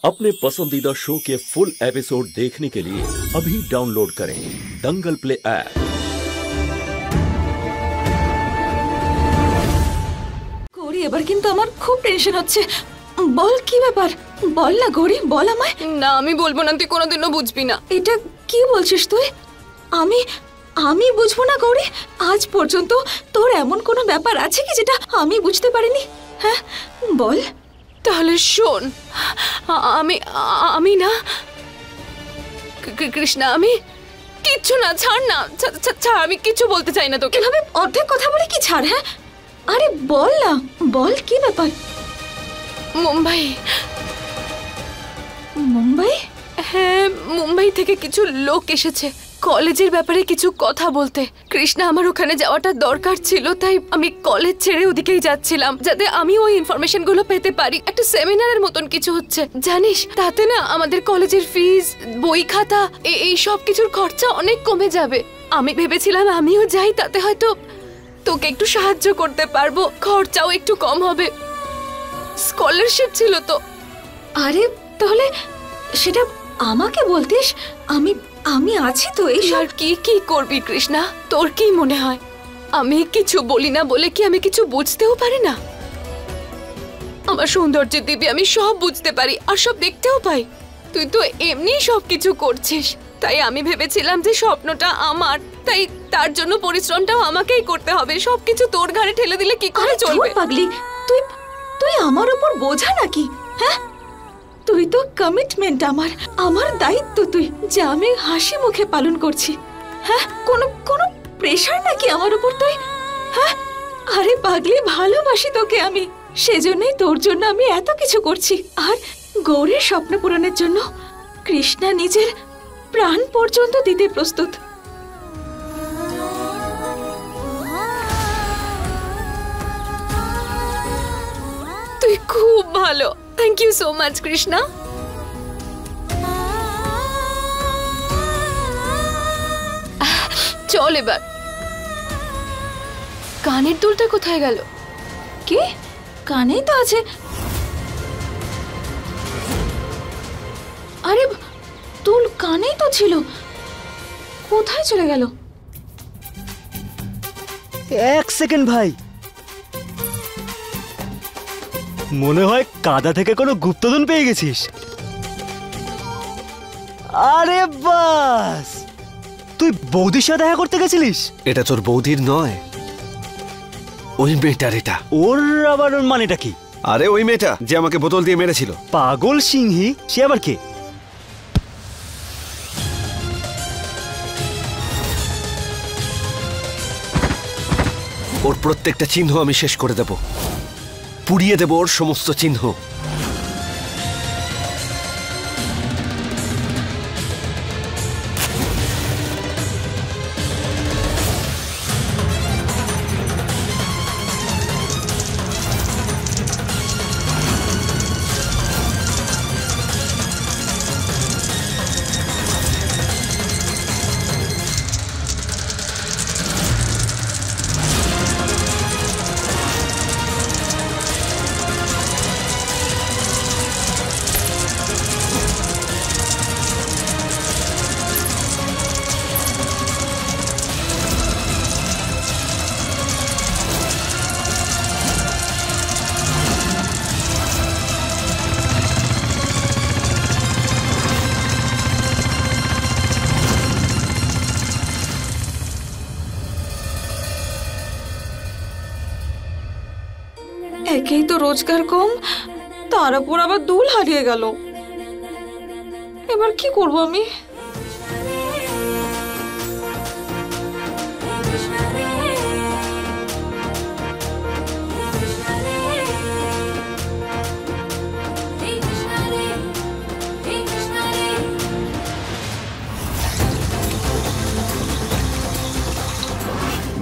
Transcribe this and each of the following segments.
अपने पसंदीदा शो के फुल एपिसोड देखने के लिए अभी डाउनलोड करें दंगल प्ले ऐप। গৌরী, এবার কিন্তু আমার খুব টেনশন হচ্ছে। বল কি ব্যাপার, বল না গৌরী, বল আমায়। না, আমি বলবো না, তুই কোনোদিনও বুঝবি না। এটা কি বলছিস তুই? আমি বুঝবো না গৌরী? আজ পর্যন্ত তোর এমন কোনো ব্যাপার আছে কি যেটা আমি বুঝতে পারিনি? হ্যাঁ বল। তাহলে শোন, আমি না কৃষ্ণা, আমি কিচ্ছু না, ছাড় না, ছাড়, আমি কিচ্ছু বলতে চাই না তোকে। এভাবে অর্ধেক কথা বলে কি ছাড়? হ্যাঁ আরে বল না, বল কি ব্যাপার? মুম্বাই। হ্যাঁ, মুম্বাই থেকে কিছু লোক এসেছে কলেজের ব্যাপারে কিছু কথা বলতে। কৃষ্ণা, আমার ওখানে যাওয়াটা দরকার ছিল, তাই আমি কলেজ ছেড়ে ওদিকেই যাচ্ছিলাম যাতে আমি ওই ইনফরমেশন গুলো পেতে পারি। একটা সেমিনারের মতন কিছু হচ্ছে জানিস, তাতে না আমাদের কলেজের ফিস, বই খাতা, এই সব কিছুর খরচা অনেক কমে যাবে। আমি ভেবেছিলাম আমিও যাই, তাতে হয়তো তোকে একটু সাহায্য করতে পারবো, খরচাও একটু কম হবে। স্কলারশিপ ছিল তো। আরে তাহলে সেটা আমাকে বলতিস, আমি আছি তো। এই আর কি করবি কৃষ্ণা? তোর কি মনে হয় আমি কিছু বলি না বলে কি আমি কিছু বুঝতেও পারি না? আমার সৌন্দর্যের দিবি, আমি সব বুঝতে পারি আর সব দেখতেও পাই। তুই তো এমনি সবকিছু করছিস, তাই আমি ভেবেছিলাম যে স্বপ্নটা আমার, তাই তার জন্য পরিশ্রমটাও আমাকেই করতে হবে। সবকিছু তোর ঘাড়ে ঠেলে দিলে কি করে চলবে? পাগলি, তুই আমার উপর বোঝা নাকি? হ্যাঁ, তুই তো কমিটমেন্ট, আমার দায়িত্ব তুই, যা আমি হাসি মুখে পালন করছি। হ্যাঁ, কোনো প্রেশার নাকি আমার উপর তুই? হ্যাঁ আরে পাগলি, ভালোবাসি তোকে আমি, সেজন্যই তোর জন্য আমি এত কিছু করছি। আর গৌরীর স্বপ্ন পূরণের জন্য কৃষ্ণা নিজের প্রাণ পর্যন্ত দিতে প্রস্তুত। তুই খুব ভালো, thank you so much Krishna. চল এবার। কানের দুলটা কোথায় গেল? কি? কানেই তো আছে। আরে দুল কানেই তো ছিল, কোথায় চলে গেল? এক সেকেন্ড ভাই, মনে হয় কাদা থেকে কোনো গুপ্তধন পেয়ে গেছিস। আরে বাস, তুই বৌদির সাথে দেখা করতে গেছিলিস? এটা তোর বৌদির নয়, ওই মেয়েটার এটা। ওর আবার মানেটা কি? আরে ওই মেয়েটা যে আমাকে বোতল দিয়ে মেরেছিল। পাগল সিংহি, সে আবার কে? ওর প্রত্যেকটা চিহ্ন আমি শেষ করে দেব, পুড়িয়ে দেব ওর সমস্ত চিহ্ন। একেই তো রোজগার কম, তার উপর আবার দুল হারিয়ে গেল। এবার কি করব আমি?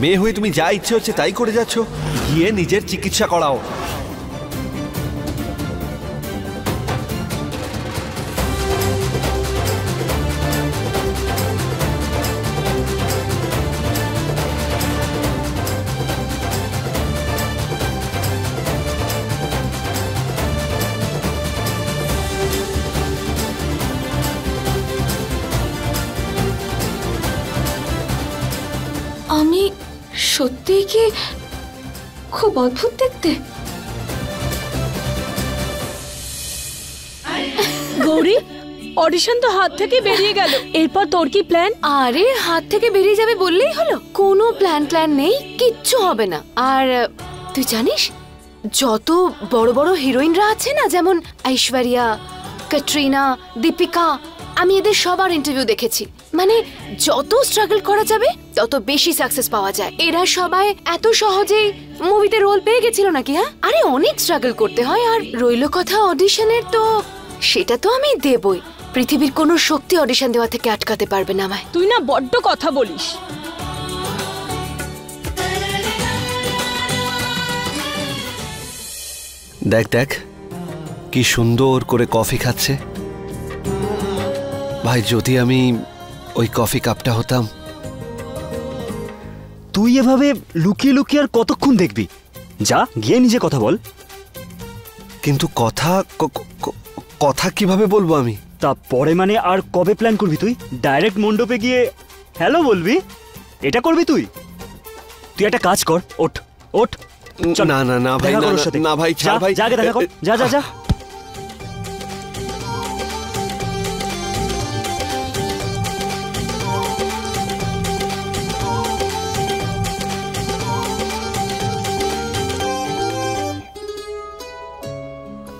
মেয়ে হয়ে তুমি যা ইচ্ছে হচ্ছে তাই করে যাচ্ছ, গিয়ে নিজের চিকিৎসা করাও। সত্যিই কি খুব অদ্ভুত দেখতে? গৌরী, অডিশন তো হাত থেকে বেরিয়ে গেল, এরপর তোর কি প্ল্যান? আরে হাত থেকে বেরিয়ে যাবে বললেই হলো? কোনো প্ল্যান নেই, কিচ্ছু হবে না। আর তুই জানিস যত বড় বড় হিরোইনরা আছে না, যেমন ঐশ্বরিয়া, ক্যাটরিনা, দীপিকা, আমি এদের সবার ইন্টারভিউ দেখেছি। মানে যত স্ট্রাগল করা যাবে তত বেশি সাকসেস পাওয়া যায়। এরা সবাই এত সহজেই মুভিতে রোল পেয়ে গেছিল নাকি? হ্যাঁ, আরে অনেক স্ট্রাগল করতে হয়। আর রইল কথা অডিশনের, তো সেটা তো আমি দেবই। পৃথিবীর কোনো শক্তি অডিশন দেওয়া থেকে আটকাতে পারবে না আমায়। তুই না বড্ড কথা বলিস। দেখ দেখ কি সুন্দর করে কফি খাচ্ছে। ভাই যদি আমি ওই কফি কাপটা হতাম। তুই এভাবে লুকিয়ে লুকিয়ে আর কতক্ষণ দেখবি? যা গিয়ে নিজে কথা বল। কিন্তু কথা কিভাবে বলবো আমি? তা পরে মানে আর কবে প্ল্যান করবি তুই? ডাইরেক্ট মণ্ডপে গিয়ে হ্যালো বলবি? এটা করবি তুই? তুই একটা কাজ কর, ওঠ ওঠ। না না না ভাই, না ভাই, ছাড় ভাই, যা দেখা কর, যা যা যা।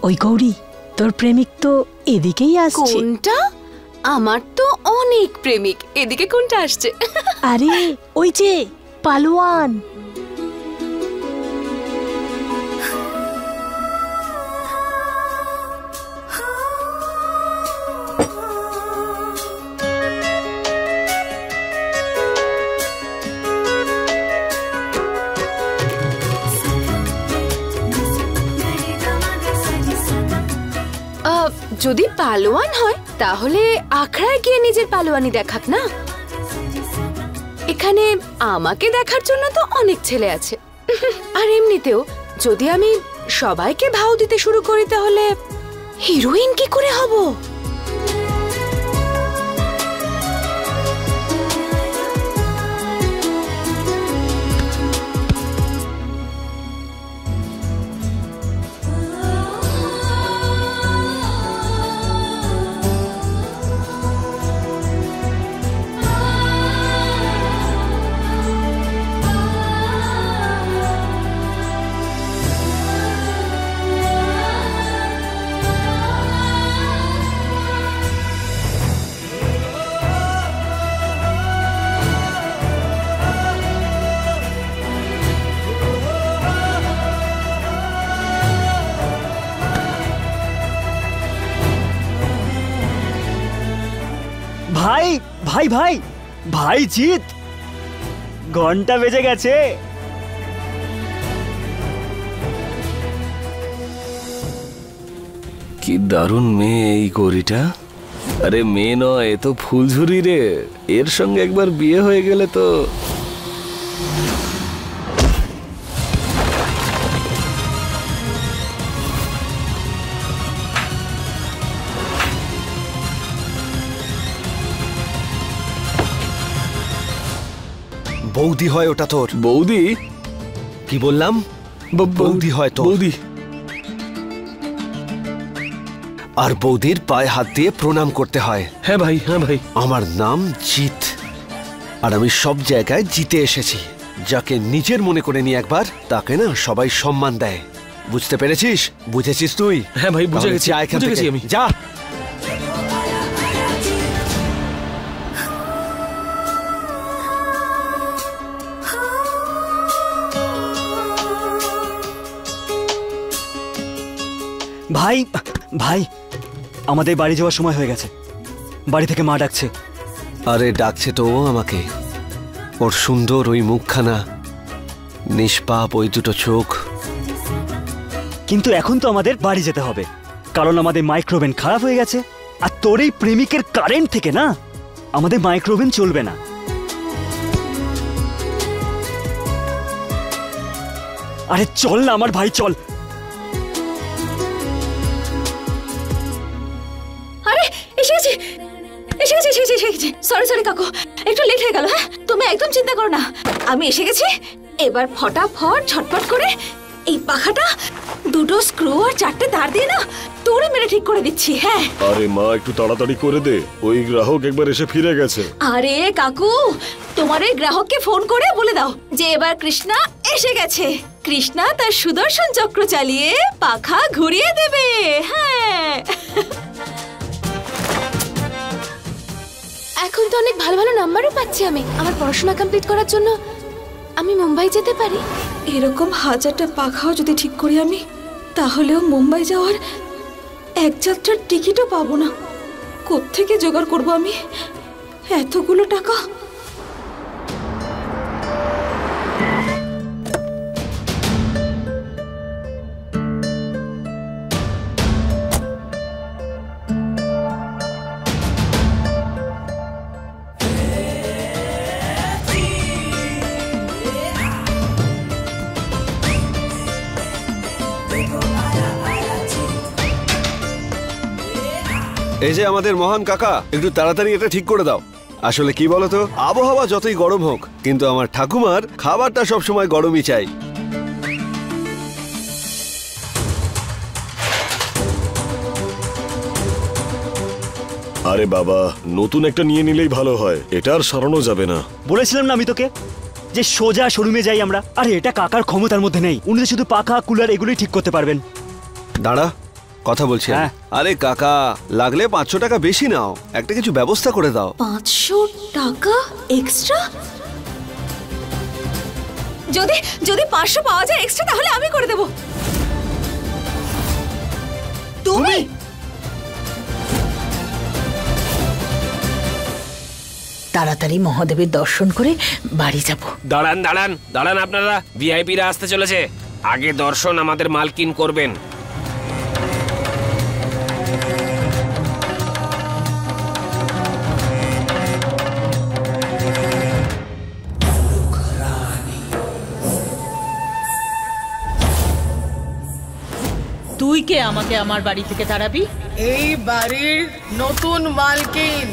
ওই গৌরী, তোর প্রেমিক তো এদিকেই আসছে। কোনটা? আমার তো অনেক প্রেমিক। এদিকে কোনটা আসছে? আরে ওই যে পালোয়ান। যদি পালোয়ান হয় তাহলে আখড়ায় গিয়ে নিজের পালোয়ানি দেখাক না। এখানে আমাকে দেখার জন্য তো অনেক ছেলে আছে। আর এমনিতেও যদি আমি সবাইকে ভাও দিতে শুরু করি তাহলে হিরোইন কি করে হব? ভাই ভাই ভাই ভাই জিৎ, ঘন্টা বেজে গেছে। কি দারুণ মেয়ে এই গৌরীটা। আরে মেয়ে নয়, এ তো ফুলঝুরি রে। এর সঙ্গে একবার বিয়ে হয়ে গেলে তো। বৌদি হয় ওটা তোর? বৌদি? কি বললাম? বৌদি হয় তোর। বৌদি। আর বৌদির পায়ে হাত দিয়ে প্রণাম করতে হয়। হ্যাঁ ভাই, হ্যাঁ ভাই। আমার নাম জিৎ, আর আমি সব জায়গায় জিতে এসেছি। যাকে নিজের মনে করে নি একবার, তাকে না সবাই সম্মান দেয়। বুঝতে পেরেছিস? বুঝেছিস তুই? হ্যাঁ ভাই, বুঝে গেছি, বুঝে গেছি আমি। যা। ভাই ভাই, আমাদের বাড়ি যাওয়ার সময় হয়ে গেছে। বাড়ি থেকে মা ডাকছে। আরে ডাকছে তো ও আমাকে। ওর সুন্দর ওই মুখখানা, নিষ্পাপ ওই দুটো চোখ। কিন্তু এখন তো আমাদের বাড়ি যেতে হবে, কারণ আমাদের মাইক্রোওভেন খারাপ হয়ে গেছে। আর তোর এই প্রেমিকের কারেন্ট থেকে না আমাদের মাইক্রোওভেন চলবে না। আরে চল না আমার ভাই, চল। আরে এসে গেছি, এসে গেছি। সরি কাকু, একটু লেট হয়ে গেল। হ্যাঁ, তুমি একদম চিন্তা করো না, আমি এসে গেছি। এবার ফটাফট ঝটপট করে এই পাখাটা দুটো স্ক্রু আর 4টে তার দিয়ে না তোরে মেরে ঠিক করে দিচ্ছি। হ্যাঁ আরে মা, একটু তাড়াতাড়ি করে দে, ওই গ্রাহক একবার এসে ফিরে গেছে। আরে কাকু, তোমার এই গ্রাহককে ফোন করে বলে দাও যে এবার কৃষ্ণা এসে গেছে। কৃষ্ণা তার সুদর্শন চক্র চালিয়ে পাখা ঘুরিয়ে দেবে। হ্যাঁ এখন তো অনেক ভালো ভালো নাম্বারও পাচ্ছি আমি। আমার পড়াশোনা কমপ্লিট করার জন্য আমি মুম্বাই যেতে পারি। এরকম 1000টা পাখাও যদি ঠিক করি আমি, তাহলেও মুম্বাই যাওয়ার এক যাত্রার টিকিটও পাবো না। কোত্থেকে জোগাড় করবো আমি এতগুলো টাকা? এই যে আমাদের মহান কাকা, একটু তাড়াতাড়ি এটা ঠিক করে দাও। আসলে কি বলতো, আবহাওয়া যতই গরম হোক, কিন্তু আমার ঠাকুমার খাবারটা সবসময় গরমই চাই। আরে বাবা, নতুন একটা নিয়ে নিলেই ভালো হয়, এটা আর সারানো যাবে না। বলেছিলাম না আমি তোকে যে সোজা শোরুমে যাই আমরা। আরে এটা কাকার ক্ষমতার মধ্যে নেই, উনি তো শুধু পাখা কুলার এগুলোই ঠিক করতে পারবেন। দাঁড়া, কথা বলছি। হ্যাঁ। আরে কাকা, লাগলে 500 টাকা বেশি নাও, একটা কিছু ব্যবস্থা করে দাও। 500 টাকা এক্সট্রা? যদি যদি 500 পাওয়া যায় এক্সট্রা, তাহলে আমি করে দেব। তুমি? তাড়াতাড়ি মহাদেবের দর্শন করে বাড়ি যাব। দাঁড়ান দাঁড়ান দাঁড়ান, আপনারা ভিআইপিরা আসতে চলেছে, আগে দর্শন আমাদের মালকিন করবেন। তুই কে আমাকে আমার বাড়ি থেকে তাড়াবি? এই বাড়ির নতুন মালকিন।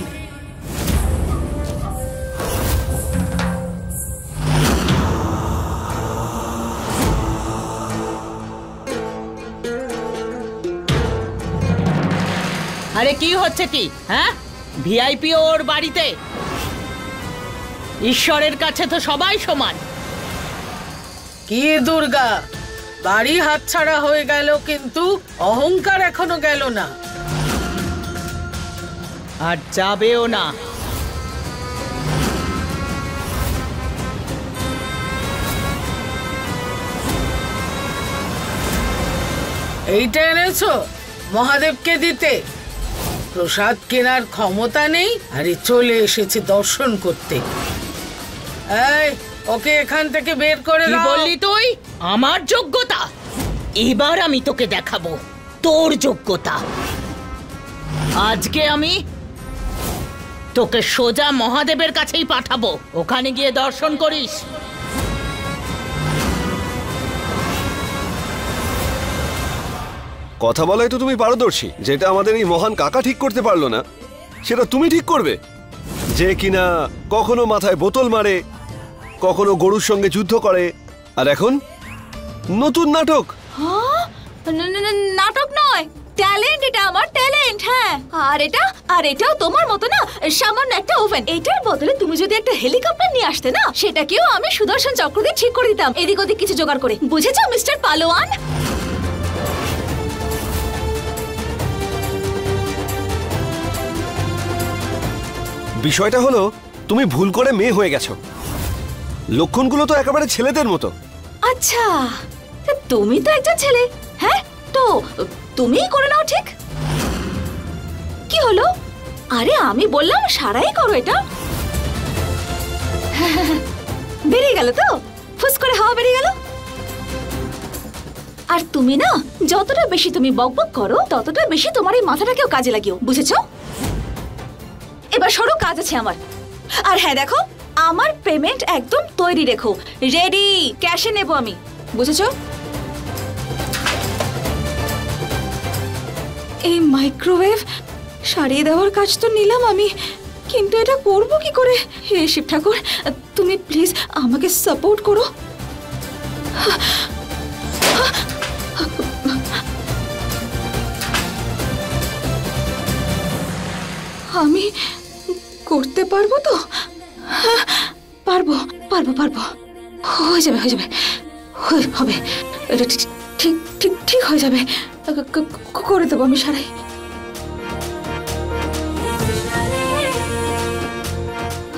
আরে কি হচ্ছে কি? হ্যাঁ, ভিআইপি ওর বাড়িতে। ঈশ্বরের কাছে তো সবাই সমান। কি দুর্গা, বাড়ি হাতছাড়া হয়ে গেল, কিন্তু অহংকার এখনো গেল না। আর যাবেও না। এইটা এনেছো মহাদেবকে দিতে? প্রসাদ কেনার ক্ষমতা নেই, আরে চলে এসেছে দর্শন করতে। এই, ওকে এখান থেকে বের করে কি দাও। বললি তুই? আমার যোগ্যতা? এবার আমি তোকে দেখাবো তোর যোগ্যতা। আজকে আমি তোকে সোজা মহাদেবের কাছেই পাঠাবো, ওখানে গিয়ে দর্শন করিস। কথা বলাই তো তুমি পারদর্শী, যেটা আমাদের এই মহান কাকা ঠিক করতে পারলো না, সেটা তুমি ঠিক করবে? যে কিনা কখনো মাথায় বোতল মারে, কখনো গরুর সঙ্গে যুদ্ধ করে, আর এখন নতুন নাটক। নাটক নয়, ট্যালেন্ট। এটা আমার ট্যালেন্ট। হ্যাঁ, আর এটাও তোমার মতো না, সামান্য একটা ওভেন। এটার বদলে তুমি যদি একটা হেলিকপ্টার নিয়ে আসতে না, সেটাকেও আমি সুদর্শন চক্র দিয়ে ঠিক করে দিতাম, এদিক ওদিক কিছু জোগাড় করে। বুঝেছো মিস্টার পালোয়ান? বিষয়টা হলো, তুমি ভুল করে মেয়ে হয়ে গেছো। লক্ষণগুলো তো একেবারে ছেলেদের মতো। আচ্ছা, তুমি তো একজন ছেলে। হ্যাঁ, তো তুমিই করে নাও ঠিক। কি হলো? আরে আমি বললাম সারাই করো এটা। বেরিয়ে গেল তো, ফুস করে হাওয়া বেরিয়ে গেল। আর তুমি না, যতটা বেশি তুমি বকবক করো, ততটা বেশি তোমার এই মাথাটাকেও কাজে লাগিও। বুঝেছো? এবার সরো, কাজ আছে আমার। আর হ্যাঁ দেখো, আমার পেমেন্ট একদম তৈরি রেখো, রেডি, ক্যাশে নেব আমি। বুঝেছো? এই মাইক্রোওয়েভ সারিয়ে দেওয়ার কাজ তো নিলাম আমি, কিন্তু এটা করব কি করে? হে শিব ঠাকুর, তুমি প্লিজ আমাকে সাপোর্ট করো। আমি করতে পারবো তো? হ্যাঁ, পারবো পারবো পারবো। হয়ে যাবে হয়ে যাবে হবে, এটা ঠিক ঠিক ঠিক হয়ে যাবে। করে দেবো আমি সারাই।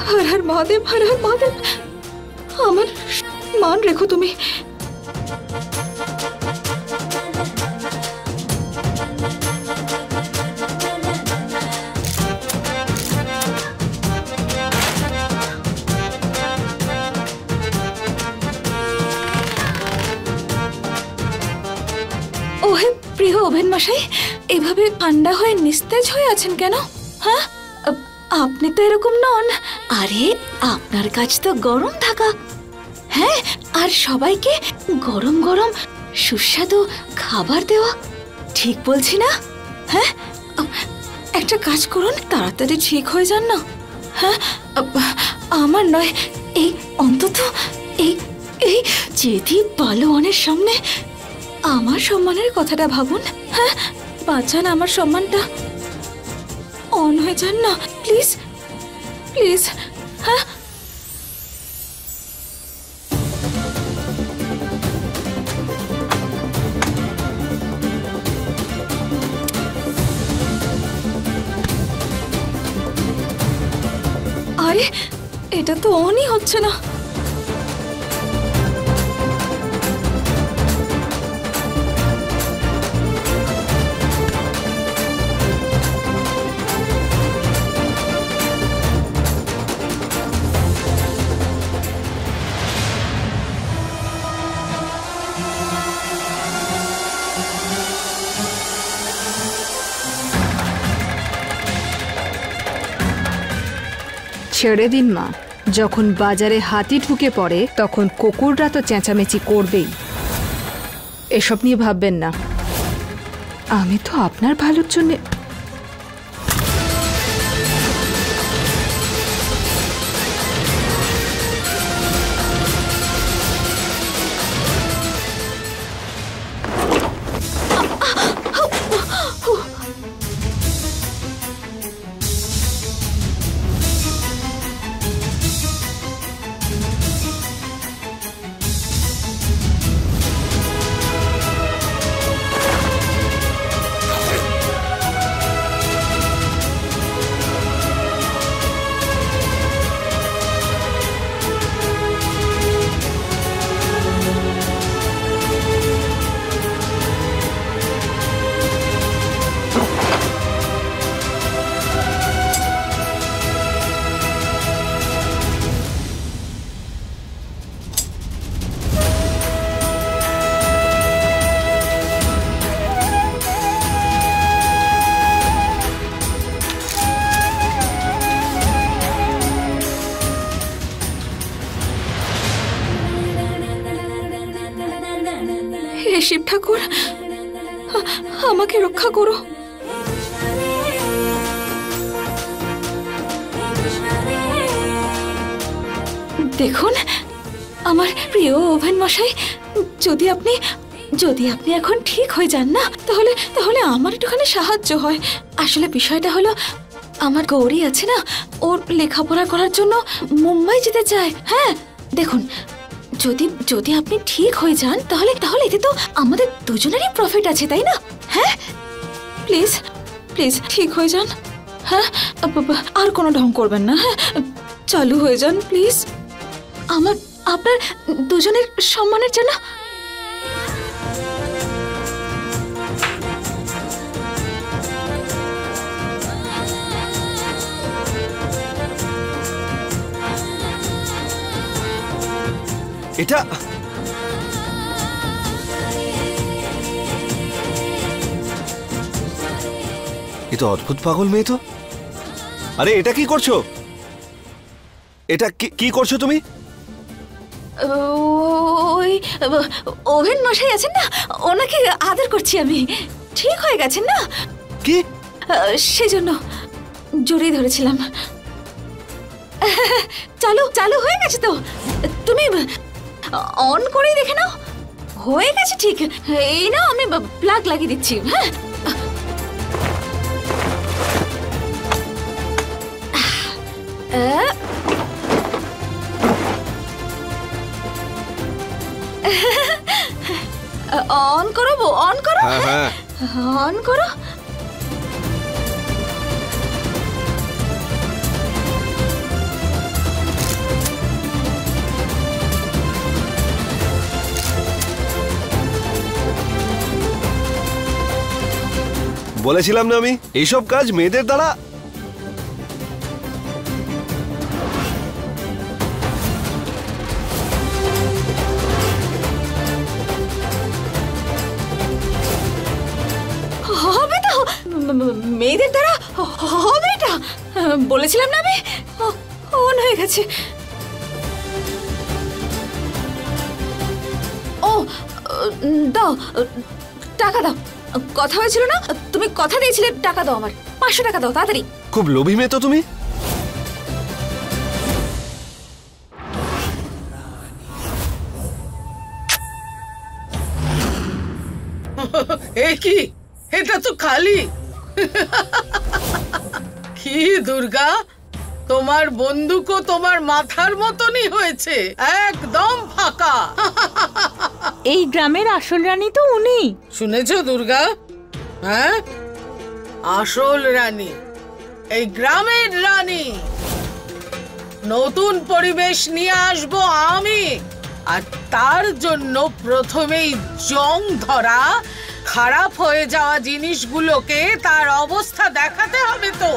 হর হর মহাদেব, হর হর মহাদেব। আমার মান রেখো তুমি। ওহে প্রিয় ওভেন মশাই, এভাবে ঠান্ডা হয়ে নিস্তেজ হয়ে আছেন কেন? হ্যাঁ, আপনি তো এরকম নন। আরে আপনার কাজ তো গরম থাকা, হ্যাঁ, আর সবাইকে গরম গরম সুস্বাদু খাবার দেওয়া। ঠিক বলছি না? হ্যাঁ, একটা কাজ করুন, তাড়াতাড়ি ঠিক হয়ে যান না। হ্যাঁ, আমার নয়, এই অন্তত এই এই জেদি পালোয়ানের সামনে আমার সম্মানের কথাটা ভাবুন। হ্যাঁ, বাঁচান আমার সম্মানটা। অন হয়ে যান না প্লিজ প্লিজ। হ্যাঁ, আরে এটা তো অনই হচ্ছে না। ছেড়ে দিন মা, যখন বাজারে হাতি ঢুকে পড়ে তখন কুকুররা তো চেঁচামেচি করবেই। এসব নিয়ে ভাববেন না, আমি তো আপনার ভালোর জন্যে। হে শিব ঠাকুর, আমাকে রক্ষা করো। দেখুন আমার প্রিয় ওভেন মশাই, যদি আপনি এখন ঠিক হয়ে যান না, তাহলে আমার একটুখানি সাহায্য হয়। আসলে বিষয়টা হলো, আমার গৌরী আছে না, ওর লেখাপড়া করার জন্য মুম্বাই যেতে চায়। হ্যাঁ, দেখুন যদি আপনি ঠিক হয়ে যান তাহলে এতে তো আমাদের দুজনেরই প্রফিট আছে, তাই না? হ্যাঁ, প্লিজ প্লিজ ঠিক হয়ে যান। হ্যাঁ, আর কোনো ঢং করবেন না। হ্যাঁ, চালু হয়ে যান প্লিজ, আপনার দুজনের সম্মানের জন্য। এটা অদ্ভুত পাগল মেয়ে তো। আরে এটা কি করছো? এটা কি করছো তুমি? ওই ওভেন মশাই আছেন না, ওনাকে আদর করছি আমি। ঠিক হয়ে গেছেন না? কি? সেজন্য জড়িয়ে ধরেছিলাম। চালু হয়ে গেছে তো, তুমি অন করেই দেখে নাও। হয়ে গেছে ঠিক। এই না আমি প্লাগ লাগিয়ে দিচ্ছি। হ্যাঁ অন করো, অন করো, অন করো। বলেছিলাম না আমি এইসব কাজ মেয়েদের দ্বারা। হবে তো, মেয়েদের দ্বারা হবে এটা। বলেছিলাম না আমি। অন হয়ে গেছে। ও দাও, টাকা দাও। কথা হয়েছিল না, তুমি কথা দিয়েছিলে টাকা দাও। আমার 500 টাকা দাও তাড়াতাড়ি। খুব লোভী মেয়ে তো তুমি। কি এটা তো খালি। কি দুর্গা, তোমার বন্দুকও তোমার মাথার মতনই হয়েছে, একদম ফাঁকা। এই গ্রামের আসল রানী তো উনি। শুনেছো দুর্গা? হ্যাঁ, আসল রানী, এই গ্রামের রানী। নতুন পরিবেশ নিয়ে আসবো আমি, আর তার জন্য প্রথমেই জং ধরা খারাপ হয়ে যাওয়া জিনিসগুলোকে তার অবস্থা দেখাতে হবে তো।